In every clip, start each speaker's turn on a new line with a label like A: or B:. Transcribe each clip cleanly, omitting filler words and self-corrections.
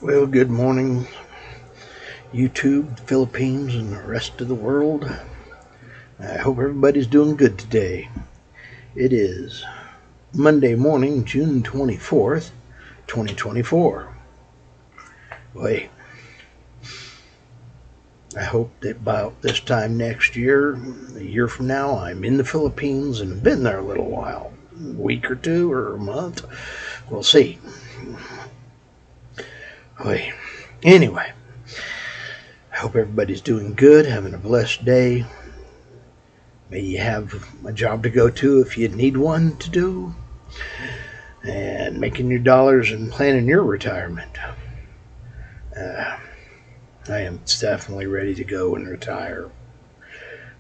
A: Well, good morning, YouTube, the Philippines, and the rest of the world. I hope everybody's doing good today. It is Monday morning, June 24th, 2024. Boy, I hope that about this time next year, a year from now, I'm in the Philippines and have been there a little while. A week or two or a month. We'll see. Boy, anyway, I hope everybody's doing good, having a blessed day. May you have a job to go to if you need one to do, and making your dollars and planning your retirement. I am definitely ready to go and retire.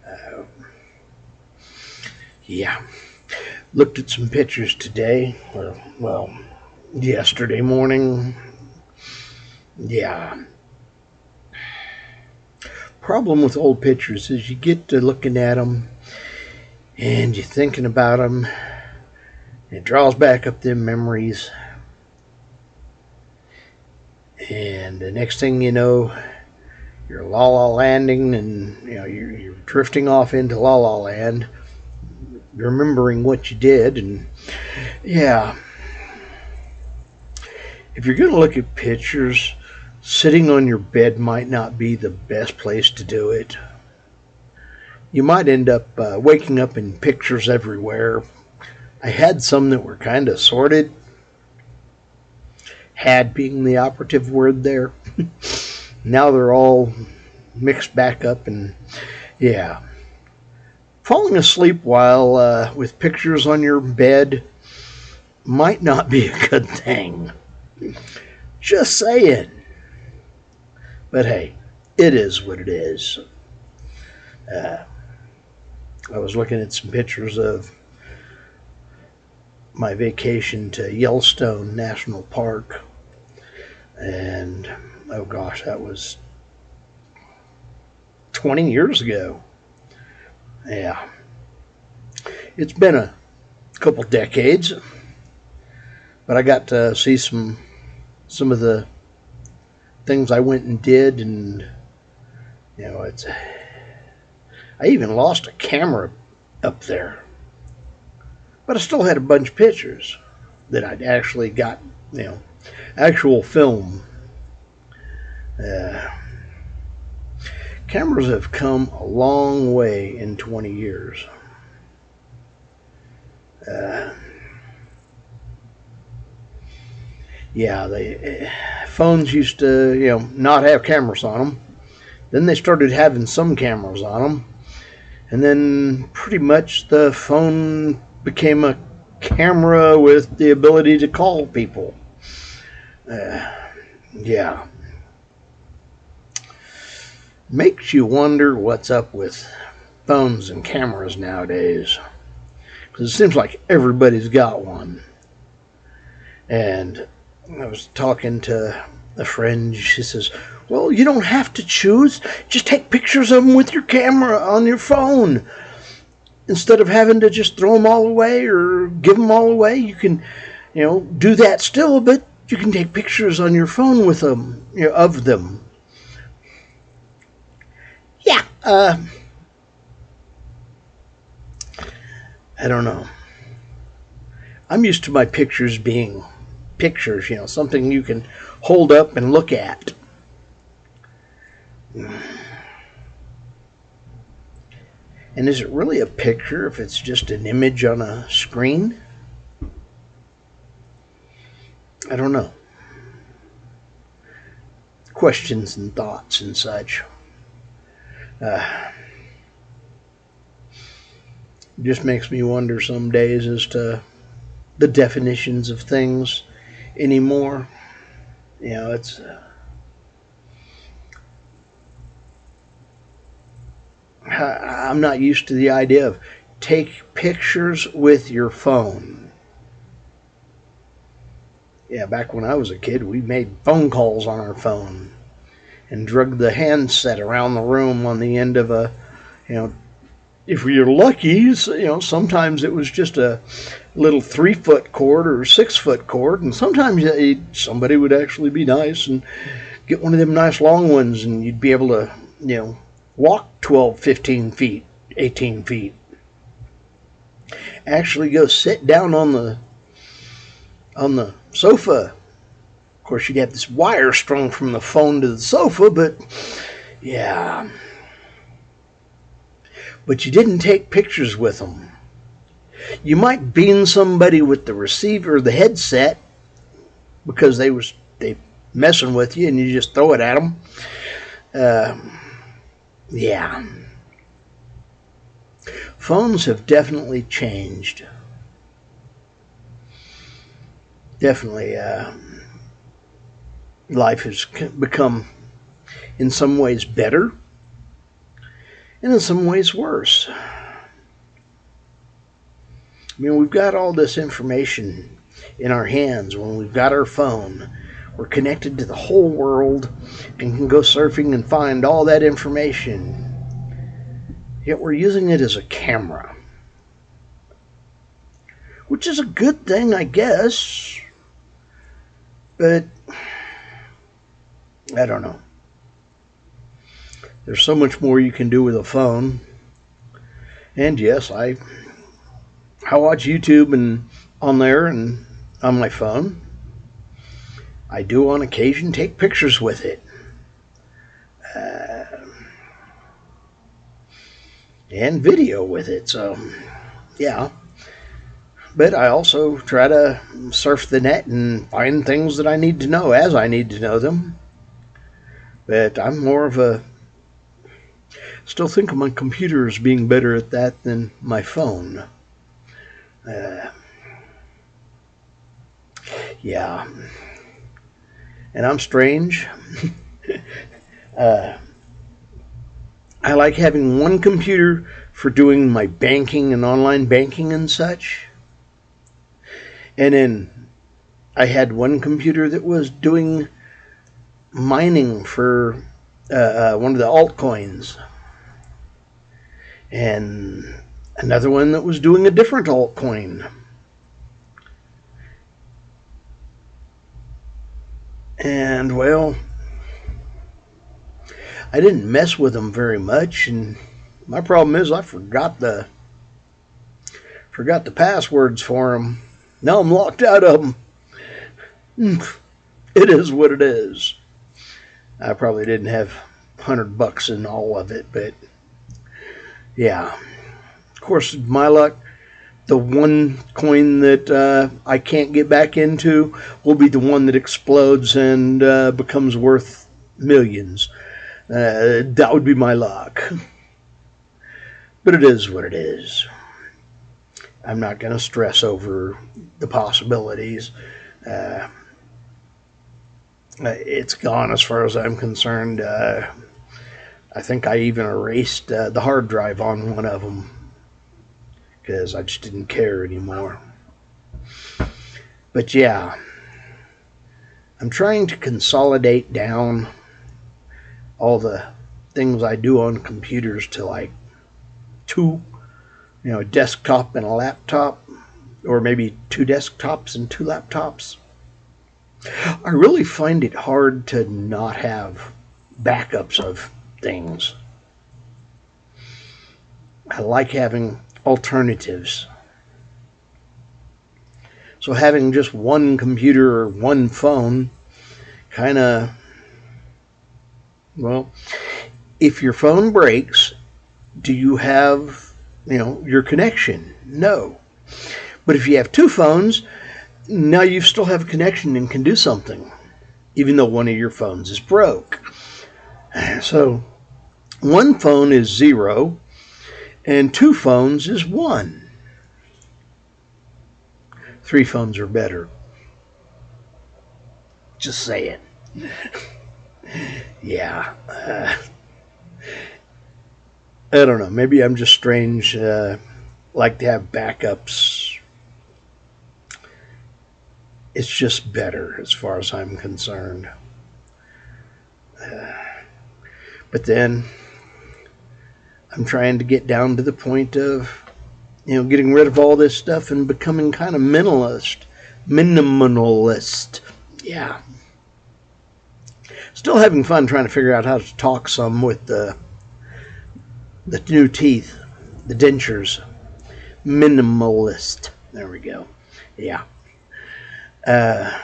A: Uh, yeah. Looked at some pictures today, well, yesterday morning. Yeah. Problem with old pictures is you get to looking at them and you're thinking about them. It draws back up them memories. And the next thing you know, you're la-la landing and you're drifting off into la-la land, remembering what you did. And yeah, if you're going to look at pictures, sitting on your bed might not be the best place to do it. You might end up waking up in pictures everywhere. I had some that were kind of sorted. Had being the operative word there. Now they're all mixed back up, and yeah. Falling asleep while with pictures on your bed might not be a good thing. Just saying. But hey, it is what it is. I was looking at some pictures of my vacation to Yellowstone National Park, and oh gosh, that was 20 years ago. Yeah. It's been a couple decades, but I got to see some of the things I went and did, and it's. I even lost a camera up there, but I still had a bunch of pictures that I'd actually got, actual film. Cameras have come a long way in 20 years. Yeah, phones used to, not have cameras on them. Then they started having some cameras on them, and then pretty much the phone became a camera with the ability to call people. Yeah. Makes you wonder what's up with phones and cameras nowadays. Because it seems like everybody's got one. And I was talking to a friend. She says, well, you don't have to choose. Just take pictures of them with your camera on your phone. Instead of having to just throw them all away or give them all away, you can, do that still, but you can take pictures on your phone with them, of them. Yeah, I don't know. I'm used to my pictures being pictures, something you can hold up and look at. And is it really a picture if it's just an image on a screen? I don't know. Questions and thoughts and such. Just makes me wonder some days as to the definitions of things anymore. It's I'm not used to the idea of take pictures with your phone. Yeah, back when I was a kid, we made phone calls on our phone and drug the handset around the room on the end of a if you're lucky, sometimes it was just a little 3-foot cord or 6-foot cord, and sometimes somebody would actually be nice and get one of them nice long ones, and you'd be able to, walk 12, 15 feet, 18 feet. Actually go sit down on the sofa. Of course, you'd have this wire strung from the phone to the sofa, but yeah. But you didn't take pictures with them. You might beam somebody with the receiver or the headset because they messing with you, and you just throw it at them. Yeah. Phones have definitely changed. Definitely, life has become, in some ways, better, and in some ways, worse. I mean, we've got all this information in our hands when we've got our phone. We're connected to the whole world and can go surfing and find all that information. Yet we're using it as a camera, which is a good thing, I guess. But I don't know. There's so much more you can do with a phone. And yes, I watch YouTube and on there and on my phone. I do on occasion take pictures with it. And video with it. So, yeah. But I also try to surf the net and find things that I need to know as I need to know them. But I'm more of still think of my computer as being better at that than my phone. Yeah. And I'm strange. I like having one computer for doing my banking and online banking and such. And then I had one computer that was doing mining for one of the altcoins. And another one that was doing a different altcoin. And, well, I didn't mess with them very much, and my problem is I forgot the passwords for them. Now I'm locked out of them. It is what it is. I probably didn't have $100 in all of it, but yeah. Of course, my luck, the one coin that I can't get back into will be the one that explodes and becomes worth millions. That would be my luck. But it is what it is. I'm not going to stress over the possibilities. It's gone as far as I'm concerned. I think I even erased the hard drive on one of them because I just didn't care anymore. But yeah, I'm trying to consolidate down all the things I do on computers to like two, a desktop and a laptop, or maybe 2 desktops and 2 laptops. I really find it hard to not have backups of things. I like having alternatives. So having just one computer or one phone kind of, well, if your phone breaks, do you have, your connection? No. But if you have 2 phones, now you still have a connection and can do something, even though one of your phones is broke. So one phone is 0, and 2 phones is 1. 3 phones are better. Just saying. Yeah. I don't know. Maybe I'm just strange. Like to have backups. It's just better as far as I'm concerned. But then I'm trying to get down to the point of, getting rid of all this stuff and becoming kind of minimalist. Yeah. Still having fun trying to figure out how to talk some with the new teeth, the dentures. Minimalist. There we go. Yeah. And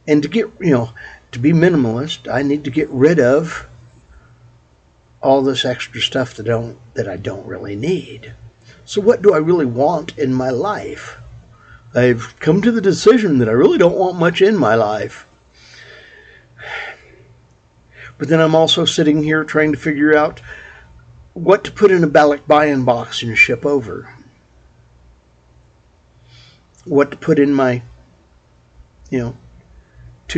A: to get, to be minimalist, I need to get rid of all this extra stuff that I don't really need. So what do I really want in my life? I've come to the decision that I really don't want much in my life. But then I'm also sitting here trying to figure out what to put in a ballot buy-in box and ship over. What to put in my, 2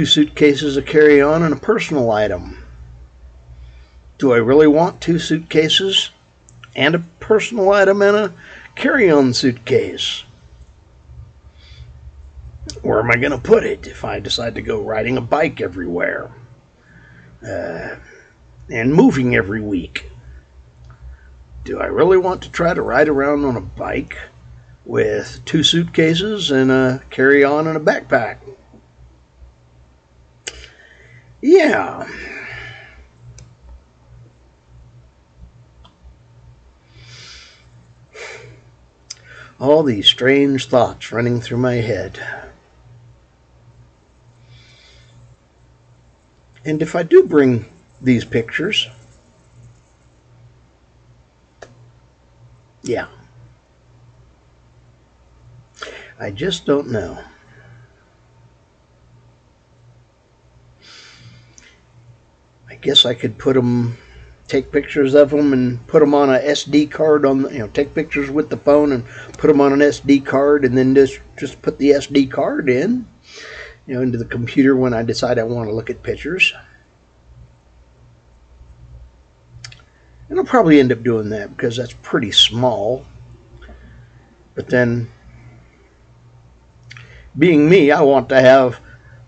A: suitcases of carry-on and a personal item. Do I really want 2 suitcases and a personal item and a carry-on suitcase? Where am I going to put it if I decide to go riding a bike everywhere? And moving every week? Do I really want to try to ride around on a bike with 2 suitcases and a carry-on and a backpack? Yeah. All these strange thoughts running through my head. And if I do bring these pictures, yeah, I just don't know. I guess I could take pictures of them and put them on a SD card take pictures with the phone and put them on an SD card, and then just put the SD card in, into the computer when I decide I want to look at pictures. And I'll probably end up doing that because that's pretty small. But then, being me, I want to have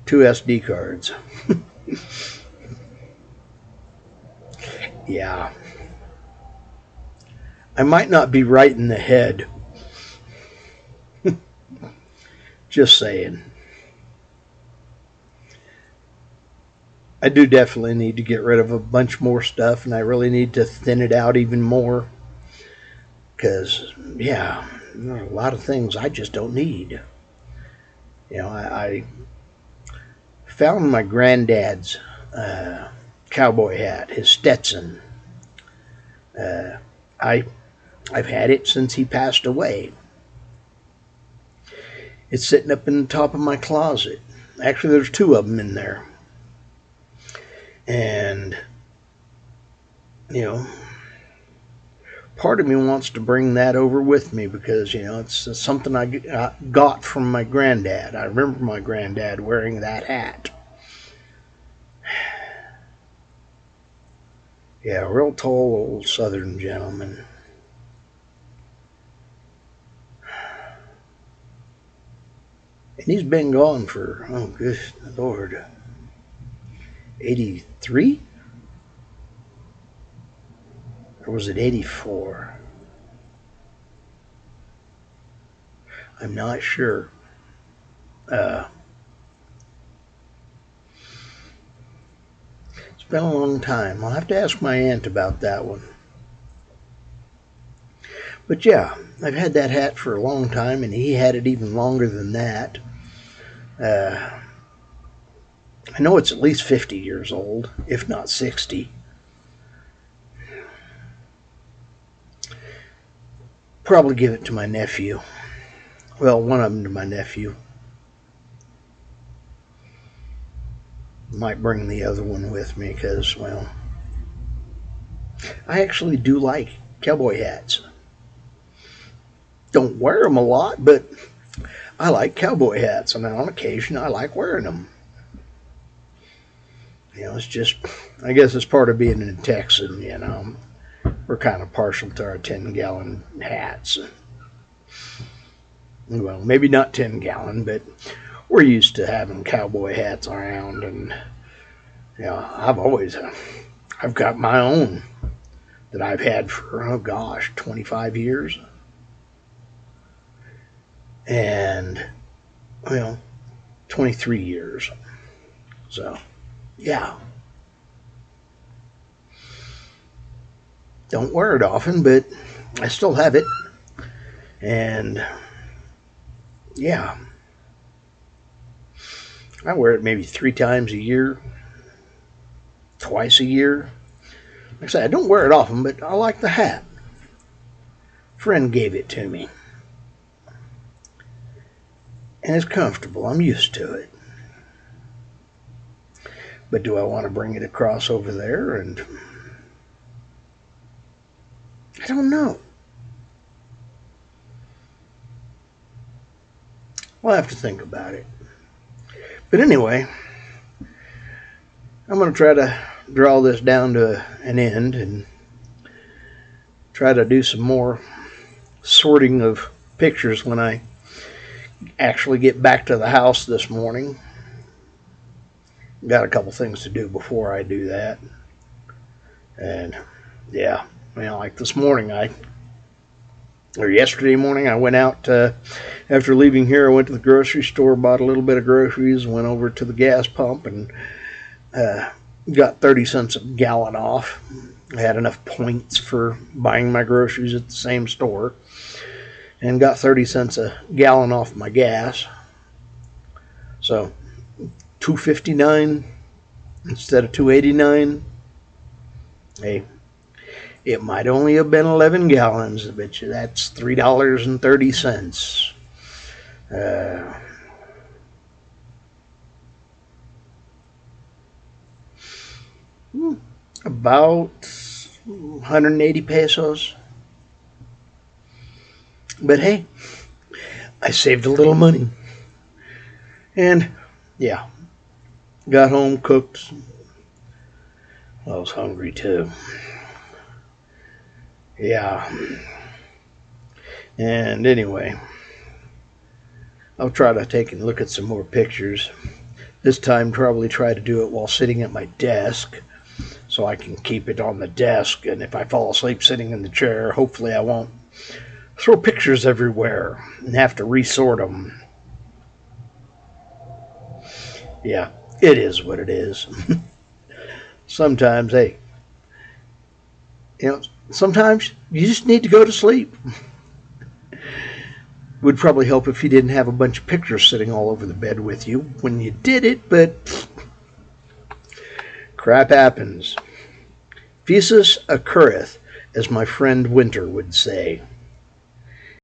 A: 2 SD cards. Yeah. I might not be right in the head. Just saying. I do definitely need to get rid of a bunch more stuff, and I really need to thin it out even more. Because, yeah, there are a lot of things I just don't need. I found my granddad's cowboy hat, his Stetson. I've had it since he passed away. It's sitting up in the top of my closet. Actually, there's 2 of them in there. And, part of me wants to bring that over with me because, it's something I got from my granddad. I remember my granddad wearing that hat. Yeah, a real tall old Southern gentleman. And he's been gone for, oh good Lord, 83? Or was it 84? I'm not sure. It's been a long time. I'll have to ask my aunt about that one. But yeah, I've had that hat for a long time, and he had it even longer than that. I know it's at least 50 years old, if not 60. Probably give it to my nephew. Well, one of them to my nephew. Might bring the other one with me because, well, I actually do like cowboy hats. Don't wear them a lot, but I like cowboy hats, and on occasion I like wearing them. It's just, I guess it's part of being a Texan, We're kind of partial to our 10-gallon hats. Well, maybe not 10-gallon, but we're used to having cowboy hats around, and I've always I've got my own that I've had for, oh gosh, 25 years. And, well, 23 years. So, yeah. Don't wear it often, but I still have it. And, yeah. I wear it maybe 3 times a year, twice a year. Like I said, I don't wear it often, but I like the hat. A friend gave it to me. And it's comfortable. I'm used to it. But do I want to bring it across over there? And I don't know. We'll have to think about it. But anyway, I'm going to try to draw this down to an end and try to do some more sorting of pictures when I actually get back to the house this morning. Got a couple things to do before I do that. And yeah, like this morning, yesterday morning, I went out, after leaving here, I went to the grocery store, bought a little bit of groceries, went over to the gas pump, and got 30 cents a gallon off. I had enough points for buying my groceries at the same store, and got 30 cents a gallon off my gas. So $2.59 instead of $2.89. Hey, it might only have been 11 gallons. I bet you that's $3.30. About 180 pesos. But hey, I saved a little money. And yeah, got home, cooked. I was hungry too. Yeah. And anyway, I'll try to take a look at some more pictures. This time probably try to do it while sitting at my desk, so I can keep it on the desk, and if I fall asleep sitting in the chair, hopefully I won't throw pictures everywhere and have to resort them. Yeah, it is what it is. Sometimes, hey, sometimes you just need to go to sleep. Would probably help if you didn't have a bunch of pictures sitting all over the bed with you when you did it, but crap happens. Visus occurreth, as my friend Winter would say.